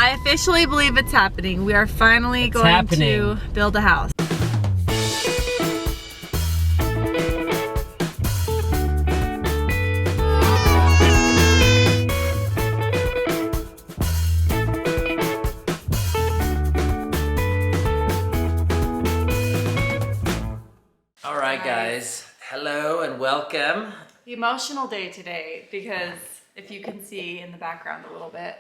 I officially believe it's happening. We are finally going to build a house. All right, guys. Hello and welcome. Emotional day today because if you can see in the background a little bit,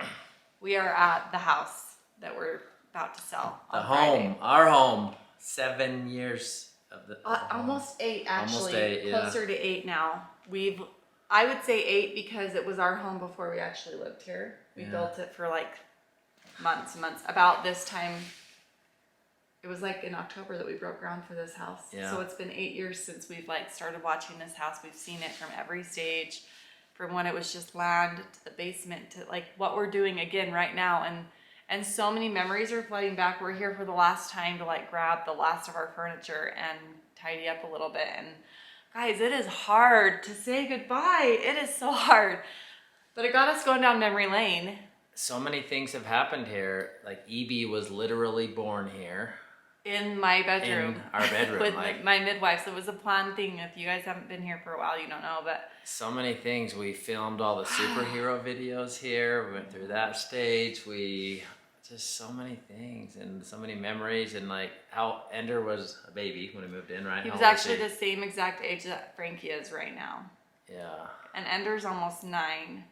we are at the house that we're about to sell on Friday. Our home. 7 years of the almost 8 actually. Almost 8, yeah. Closer to 8 now. I would say 8 because it was our home before we actually lived here. We built it for like months and months. About this time, it was like in October that we broke ground for this house. Yeah. So it's been 8 years since we've like started watching this house. We've seen it from every stage, from when it was just land to the basement to like what we're doing again right now. And so many memories are flooding back. We're here for the last time to like grab the last of our furniture and tidy up a little bit. And guys, it is hard to say goodbye. It is so hard. But it got us going down memory lane. So many things have happened here. Like Evie was literally born here. In my bedroom. In our bedroom. With like, my midwife. So it was a planned thing. If you guys haven't been here for a while, you don't know. But so many things. We filmed all the superhero videos here. We went through that stage. Just so many things and so many memories, and like how Ender was a baby when we moved in, right? He was actually the same exact age that Frankie is right now. Yeah. And Ender's almost 9.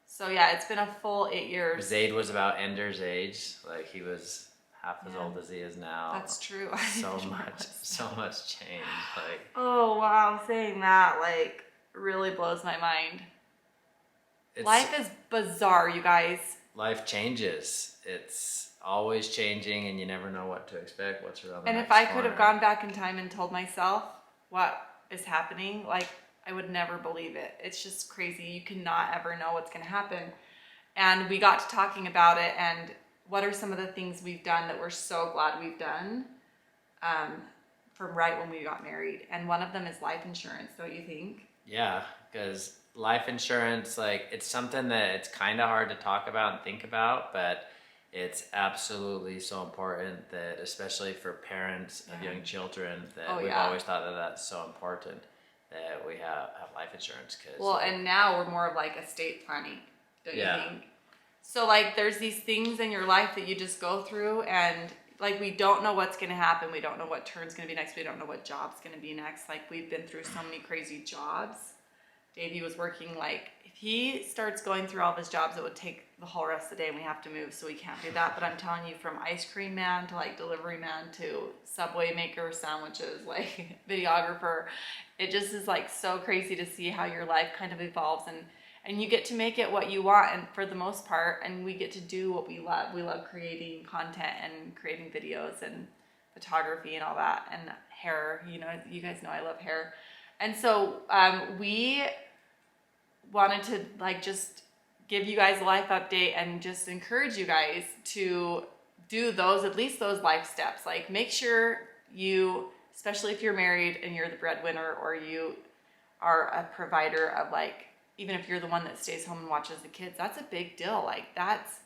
So yeah, it's been a full 8 years. Zade was about Ender's age. Like he was half as old as he is now. That's true. So much change. Like, oh wow, saying that like really blows my mind. Life is bizarre, you guys. Life changes. It's always changing, and you never know what to expect, what's around the And next if I corner. could have gone back in time and told myself what is happening, like I would never believe it. It's just crazy. You cannot ever know what's going to happen. And we got to talking about it, and what are some of the things we've done that we're so glad we've done from right when we got married. And one of them is life insurance, don't you think? Yeah, because life insurance, like it's something that it's kind of hard to talk about and think about, but it's absolutely so important that, especially for parents of young children, that we've always thought that that's so important that we have life insurance. Well, and now we're more of like estate planning, don't you think? So like there's these things in your life that you just go through, and like we don't know what's going to happen. We don't know what turn's going to be next. We don't know what job's going to be next. Like we've been through so many crazy jobs. Davey was working like, if he starts going through all of his jobs, it would take the whole rest of the day, and we have to move, so we can't do that. But I'm telling you, from ice cream man to like delivery man to Subway maker sandwiches, like videographer, it just is like so crazy to see how your life kind of evolves, and you get to make it what you want, and for the most part, and we get to do what we love. We love creating content and creating videos and photography and all that, and hair. You know, you guys know I love hair. And so we wanted to like just give you guys a life update and just encourage you guys to do those, at least those life steps. Like make sure you, especially if you're married and you're the breadwinner, or you are a provider of like, even if you're the one that stays home and watches the kids, that's a big deal. Like that's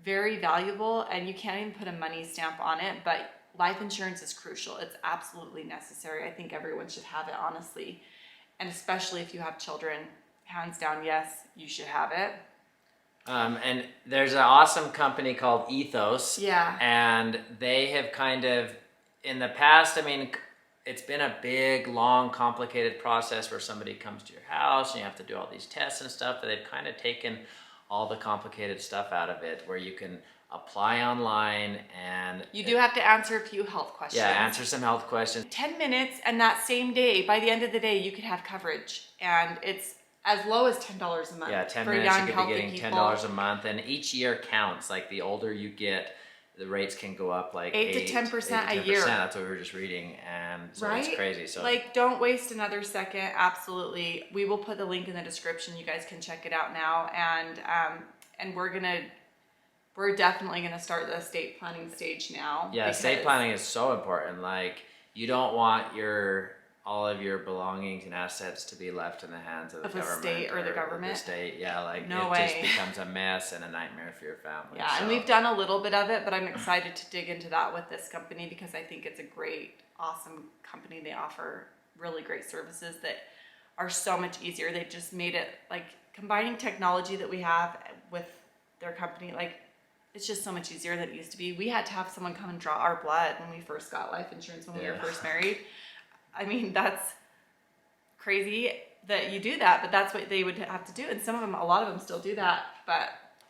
very valuable, and you can't even put a money stamp on it, but life insurance is crucial. It's absolutely necessary. I think everyone should have it, honestly. And especially if you have children, hands down, yes, you should have it. And there's an awesome company called Ethos. Yeah. And they have kind of, in the past, I mean, it's been a big, long, complicated process where somebody comes to your house and you have to do all these tests and stuff, but they've kind of taken all the complicated stuff out of it, where you can apply online, and you do have to answer a few health questions. Yeah, answer some health questions. 10 minutes, and that same day, by the end of the day, you could have coverage, and it's as low as $10 a month. Yeah, 10 for minutes young, you could be getting people. $10 a month, and each year counts. Like the older you get, the rates can go up like 8 to 10% a year. That's what we were just reading, and so right? It's crazy. So like, don't waste another second. Absolutely, we will put the link in the description. You guys can check it out now, and we're definitely gonna start the estate planning stage now. Yeah, estate planning is so important. Like, you don't want your all of your belongings and assets to be left in the hands of the government. State or the government? The state, yeah, like No it way. just becomes a mess and a nightmare for your family. Yeah, and we've done a little bit of it, but I'm excited to dig into that with this company because I think it's a great, awesome company. They offer really great services that are so much easier. They've just made it like combining technology that we have with their company, like it's just so much easier than it used to be. We had to have someone come and draw our blood when we first got life insurance when we were first married. I mean, that's crazy that you do that, but that's what they would have to do. And some of them, a lot of them still do that.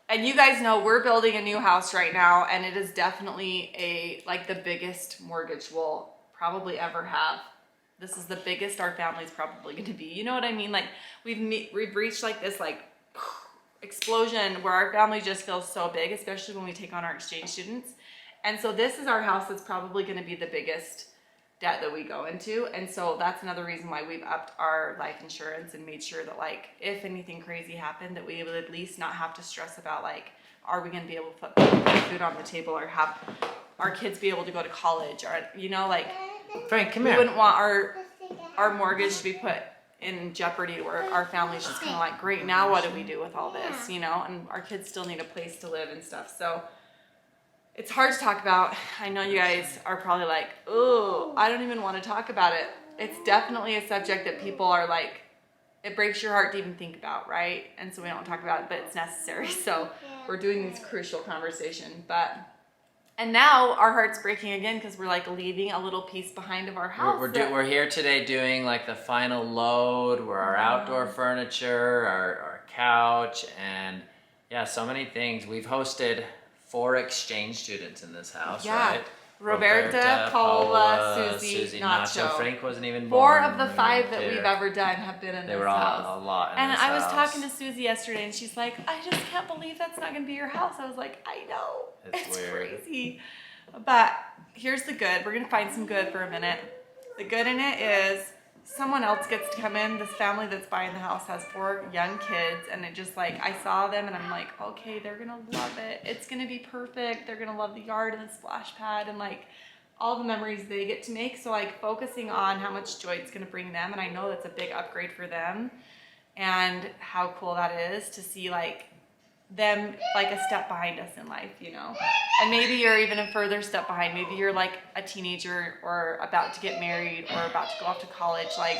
And you guys know we're building a new house right now, and it is definitely like the biggest mortgage we'll probably ever have. This is the biggest our family's probably going to be. You know what I mean? Like we've reached like this like explosion where our family just feels so big, especially when we take on our exchange students. And so this is our house that's probably going to be the biggest debt that we go into. And so that's another reason why we've upped our life insurance and made sure that like if anything crazy happened that we would at least not have to stress about like, are we going to be able to put food on the table or have our kids be able to go to college or, you know, like Frank, come we here. wouldn't want our mortgage to be put in jeopardy where our family's just kind of like, great, now what do we do with all this, you know, and our kids still need a place to live and stuff. So it's hard to talk about. I know you guys are probably like, oh, I don't even want to talk about it. It's definitely a subject that people are like, it breaks your heart to even think about, right? And so we don't talk about it, but it's necessary. So we're doing this crucial conversation. And now our heart's breaking again because we're like leaving a little piece behind of our house. We're here today doing like the final load where our outdoor furniture, our couch, and yeah, so many things. We've hosted 4 exchange students in this house, right? Roberta, Paola, Susie, Nacho. Frank wasn't even 4 born. of the 5 that we've ever done have been in this house. They were all a lot in and this I was house. talking to Susie yesterday, and she's like, I just can't believe that's not going to be your house. I was like, I know. It's weird. crazy. But here's the good. We're going to find some good for a minute. The good in it is someone else gets to come in. This family that's buying the house has 4 young kids, and it just like, I saw them and I'm like, okay, they're gonna love it. It's gonna be perfect. They're gonna love the yard and the splash pad and like all the memories they get to make. So like focusing on how much joy it's gonna bring them, and I know that's a big upgrade for them, and how cool that is to see like them like a step behind us in life, you know. And maybe you're even a further step behind. Maybe you're like a teenager or about to get married or about to go off to college. Like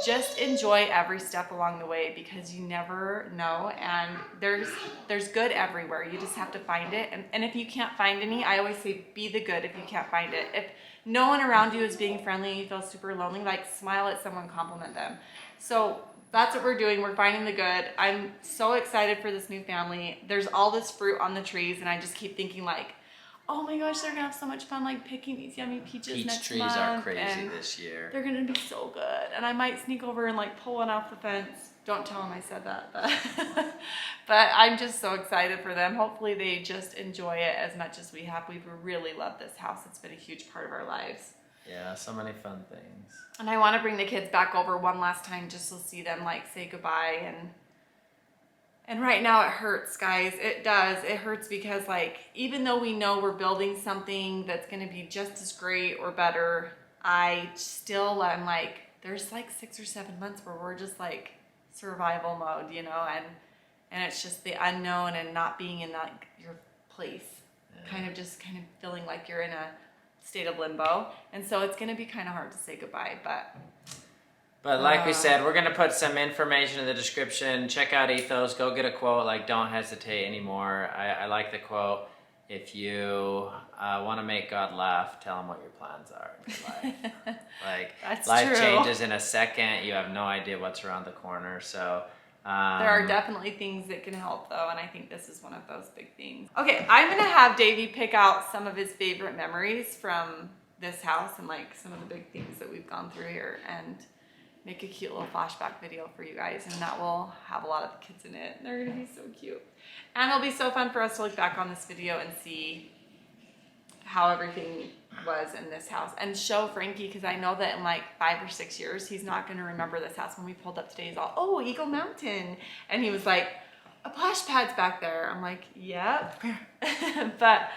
just enjoy every step along the way because you never know, and there's good everywhere. You just have to find it. And if you can't find any, I always say be the good if you can't find it. If no one around you is being friendly and you feel super lonely, like smile at someone, compliment them. So that's what we're doing. We're finding the good. I'm so excited for this new family. There's all this fruit on the trees, and I just keep thinking like, oh my gosh, they're gonna have so much fun like picking these yummy peaches next month. Peach trees are crazy this year. They're gonna be so good. And I might sneak over and like pull one off the fence. Don't tell them I said that, but I'm just so excited for them. Hopefully they just enjoy it as much as we have. We've really loved this house. It's been a huge part of our lives. Yeah, so many fun things. And I want to bring the kids back over one last time just to see them like say goodbye. And right now it hurts, guys. It does. It hurts because like even though we know we're building something that's going to be just as great or better, I'm like, there's like 6 or 7 months where we're just like survival mode, you know, and it's just the unknown and not being in that your place, kind of feeling like you're in a state of limbo. And so it's going to be kind of hard to say goodbye, but like we said, we're going to put some information in the description. Check out Ethos. Go get a quote. Like, don't hesitate anymore. I like the quote. If you want to make God laugh, tell him what your plans are in your life. Like, That's life true. changes in a second. You have no idea what's around the corner. So there are definitely things that can help though, and I think this is one of those big things. Okay, I'm going to have Davey pick out some of his favorite memories from this house and like some of the big things that we've gone through here, and make a cute little flashback video for you guys, and that will have a lot of the kids in it. They're gonna be so cute. And it'll be so fun for us to look back on this video and see how everything was in this house, and show Frankie, because I know that in like 5 or 6 years, he's not gonna remember this house. When we pulled up today, he's all, oh, Eagle Mountain. And he was like, a plash pad's back there. I'm like, yep. But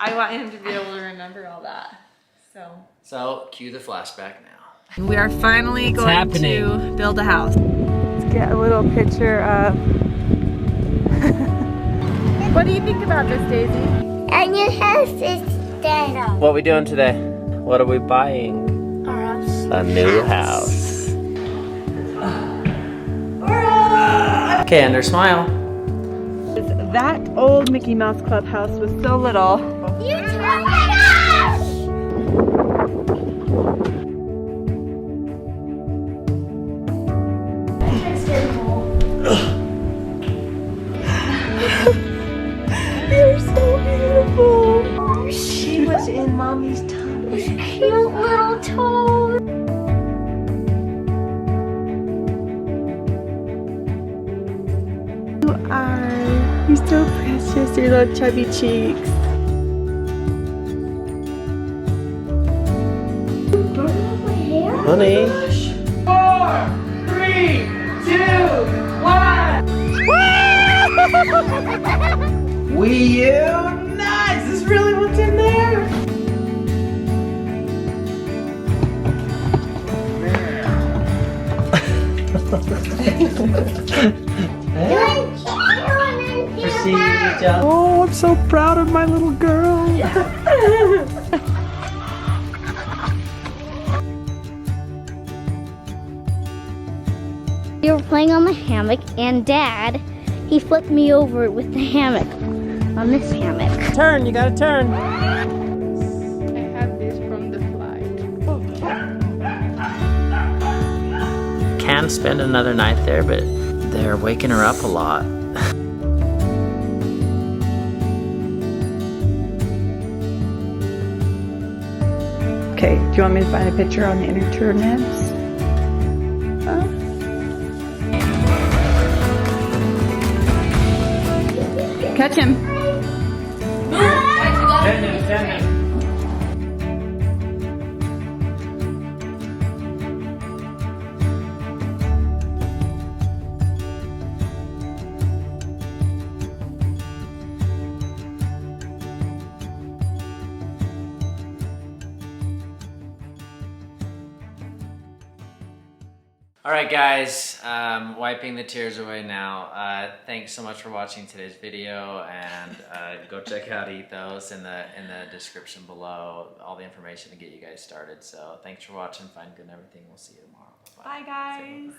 I want him to be able to remember all that. So cue the flashback now. We are finally going happening. to build a house. Let's get a little picture of... What do you think about this, Daisy? A new house is dead. What are we doing today? What are we buying? Our house. A new house. Okay, Ender, smile. That old Mickey Mouse clubhouse was so little. You took my house! You're so beautiful. She was in Mommy's tummy. Cute little toad. You are. You're so precious, your little chubby cheeks. Honey. 4, 3, 2, 1. Wii U, nice! Is this really what's in there? Oh, I'm so proud of my little girl. We were playing on the hammock, and Dad, he flipped me over with the hammock on this hammock. Turn, you gotta turn. I have this from the flight. Can spend another night there, but they're waking her up a lot. Okay, do you want me to find a picture on the internets? Catch him. Send him. All right, guys, wiping the tears away now. Thanks so much for watching today's video, and go check out Ethos in the description below. All the information to get you guys started. So thanks for watching. Find good and everything. We'll see you tomorrow. Bye-bye. Bye, guys.